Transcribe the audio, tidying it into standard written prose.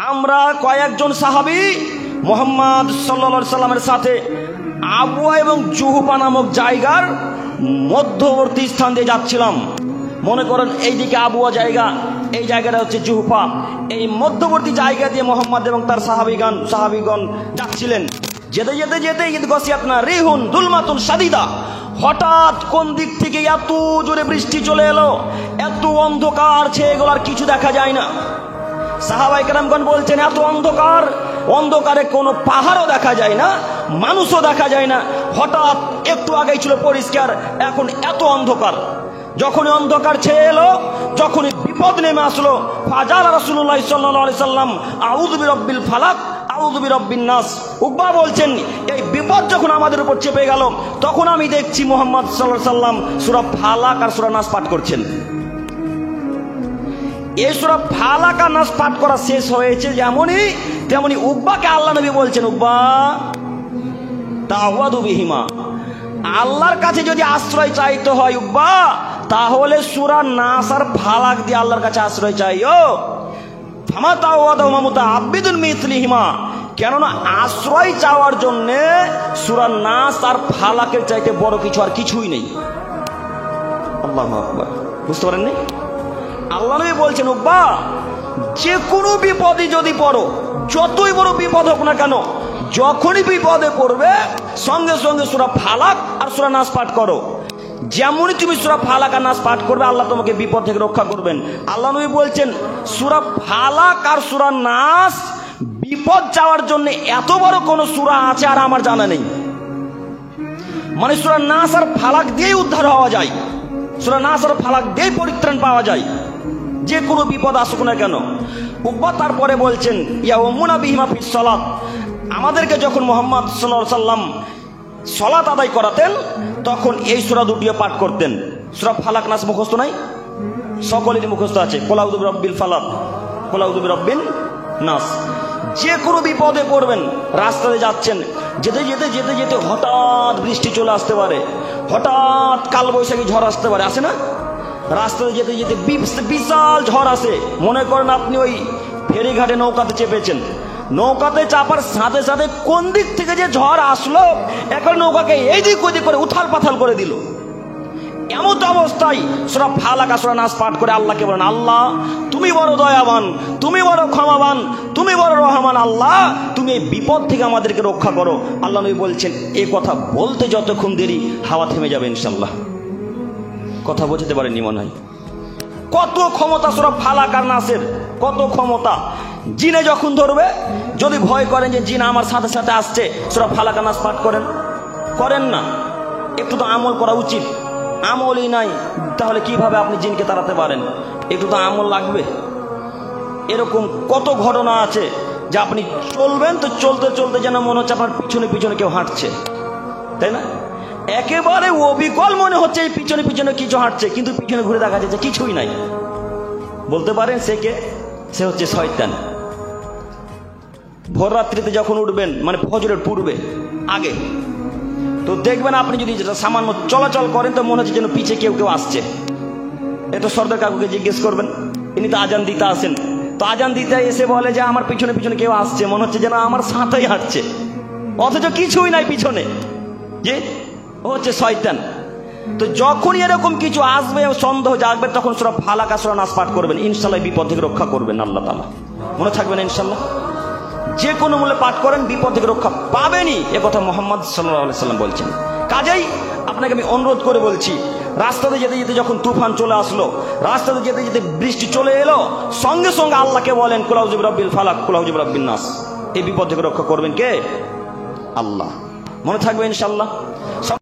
আমরা কয়েকজন সাহাবী মুহাম্মদ সাল্লাল্লাহু আলাইহি সাল্লামের সাথে আবওয়া এবং জুহফা নামক জায়গার মধ্যবর্তী স্থান দিয়ে যাচ্ছিলাম। মনে করেন এইদিকে আবওয়া জায়গা, এই জায়গাটা হচ্ছে জুহফা। এই মধ্যবর্তী জায়গা দিয়ে মুহাম্মদ এবং তার সাহাবীগণ যাচ্ছিলেন। যেতে যেতে যেতে ঈদ গসিয়াত না রিহুন দুলমাতুন শাদীদা, হঠাৎ কোন দিক থেকে এত জোরে বৃষ্টি চলে এলো, এত অন্ধকার ছেয়ে গেল, আর কিছু দেখা যায় না। সাহাবায়ে কেরামগণ বলছেন এত অন্ধকার, অন্ধকারে কোনো পাহাড়ও দেখা যায় না, মানুষও দেখা যায় না। হঠাৎ একটু আগেই ছিল পরিষ্কার, এখন এত অন্ধকার। যখনই অন্ধকার ছেয়ে এলো, যখনই বিপদ নেমে আসলো, ফাজাল রাসূলুল্লাহ সাল্লাল্লাহু আলাইহি সাল্লাম আউযু বিরাব্বিল ফালাক আউযু বিরাব্বিন নাস। উকবা বলছেন এই বিপদ যখন আমাদের উপর চেপে গেল, তখন আমি দেখছি মুহাম্মদ সাল্লাল্লাহু আলাইহি সাল্লাম সূরা ফালাক আর সূরা নাস পাঠ করছেন। এই সূরা ফালাক আর নাস পাঠ করা শেষ হয়েছে যেমনই, তেমনি উকবাকে আল্লাহ নবী বলছেন, উকবা তাওয়াদু বিহিমা, আল্লাহর কাছে যদি আশ্রয় চাইতে হয় উকবা, তাহলে সূরা নাস আর ফালাক দিয়ে আল্লাহর কাছে আশ্রয় চাইও। ফামা তাওয়াদুহুমা মুতাআব্বিদুন মিসলিহিমা, কেননা আশ্রয় চাওয়ার জন্য সূরা নাস আর ফালাকের চাইতে বড় কিছু আর কিছুই নেই। আল্লাহু আকবার, বুঝতে পারেননি? আল্লাহ নবী বলছেন উকবা, যে কোনো বিপদে যদি পড়ো, যতই বড় বিপদ হোক না কেন, যখনই বিপদে পড়বে সঙ্গে সঙ্গে সূরা ফালাক আর সূরা নাস পাঠ করো। যেমনই তুমি সূরা ফালাক আর নাস পাঠ করবে, আল্লাহ তোমাকে বিপদ থেকে রক্ষা করবেন। আল্লাহ নবী বলছেন সূরা ফালাক আর সূরা নাস বিপদ চাওয়ার জন্য এত বড় কোন সূরা আছে আর আমার জানা নেই। মানে সূরা নাস আর ফালাক দিয়েই উদ্ধার হওয়া যায়, সূরা নাস আর ফালাক দিয়েই পরিত্রাণ পাওয়া যায়, যে কোনো বিপদ আসুক না কেন। উকবা তারপরে বলছেন ইয়া উম্মুনা বিহিমা ফিস সালাত, আমাদেরকে যখন মুহাম্মদ সাল্লাল্লাহু আলাইহি সাল্লাম সালাত আদায় করাতেন, তখন এই সূরা দুটিও পাঠ করতেন। সূরা ফালাক নাস মুখস্থ নাই? সকলেরই মুখস্থ আছে, কুল আউযু বিরাব্বিল ফালাক, কুল আউযু বিরাব্বিন নাস। যে কোনো বিপদে পড়বেন, রাস্তাতে যাচ্ছেন, যেতে যেতে যেতে যেতে হঠাৎ বৃষ্টি চলে আসতে পারে, হঠাৎ কালবৈশাখী ঝড় আসতে পারে, আসে না? রাস্তাতে যেতে যেতে বিশাল ঝড় আসে। মনে করেন আপনি ওই ফেরিঘাটে নৌকাতে চেপেছেন, নৌকাতে চাপার সাথে সাথে কোন দিক থেকে যে ঝড় আসলো, এখন নৌকাকে এই দিক ওই দিক করে উথাল পাথাল করে দিল। এমন অবস্থায় সূরা ফালাক আর সূরা নাস পাঠ করে আল্লাহকে বলেন, আল্লাহ তুমি বড় দয়াবান, তুমি বড় ক্ষমাবান, তুমি বড় রহমান, আল্লাহ তুমি এই বিপদ থেকে আমাদেরকে রক্ষা করো। আল্লাহ নবী বলছেন এই কথা বলতে যতক্ষণ দেরি, হাওয়া থেমে যাবে ইনশাআল্লাহ। কথা বুঝতে পারেননি মনে হয়? কত ক্ষমতা সূরা ফালাক আর নাসের, কত ক্ষমতা। জিনে যখন ধরবে, যদি ভয় করেন যে জিন আমার সাথে সাথে আসছে, সূরা ফালাক আর নাস পাঠ করেন না। একটু তো আমল করা উচিত, আমলই নাই, তাহলে কিভাবে আপনি জিনকে তাড়াতে পারেন? একটু তো আমল লাগবে। এরকম কত ঘটনা আছে যে আপনি চলবেন তো চলতে চলতে যেন মনে হচ্ছে আপনার পিছনে পিছনে কেউ হাঁটছে, তাই না? একেবারে অবিকল মনে হচ্ছে এই পিছনে পিছনে কিছু হাঁটছে, কিন্তু পিছনে ঘুরে দেখা যাচ্ছে কিছুই নাই। বলতে পারেন সে কে? সে হচ্ছে শয়তান। ভোর রাত্রিতে যখন উঠবেন, মানে ফজরের পূর্বে আগে, তো দেখবেন আপনি যদি সামান্য চলাচল করেন তো মনে হচ্ছে যেন পিছে কেউ কেউ আসছে। এত সর্দার কাকুকে জিজ্ঞেস করবেন, ইনি তো আজান দিতে আসেন, তো আজান দিতে এসে বলে যে আমার পিছনে পিছনে কেউ আসছে, মনে হচ্ছে যেন আমার সাথেই হাঁটছে, অথচ কিছুই নাই পিছনে, যে ও হচ্ছে শয়তান। তো যখনই এরকম কিছু আসবে, সন্দেহ জাগবে, তখন সূরা ফালাক আর সূরা নাস পাঠ করবেন, ইনশাআল্লাহ বিপদ থেকে রক্ষা করবেন আল্লাহ তাআলা। মনে থাকবে না ইনশাআল্লাহ? যে কোনো মূল্যে পাঠ করেন, বিপদ থেকে রক্ষা পাবেনই, এ কথা মুহাম্মদ সাল্লাল্লাহু আলাইহি সাল্লাম বলছেন। কাজেই আপনাকে আমি অনুরোধ করে বলছি, রাস্তাতে যেতে যেতে যখন তুফান চলে আসলো, রাস্তাতে যেতে যেতে বৃষ্টি চলে এলো, সঙ্গে সঙ্গে আল্লাহকে বলেন কুল আউযু বিরাব্বিল ফালাক, কুল আউযু বিরাব্বিন নাস। এই বিপদ থেকে রক্ষা করবেন কে? আল্লাহ। মনে থাকবে ইনশাআল্লাহ?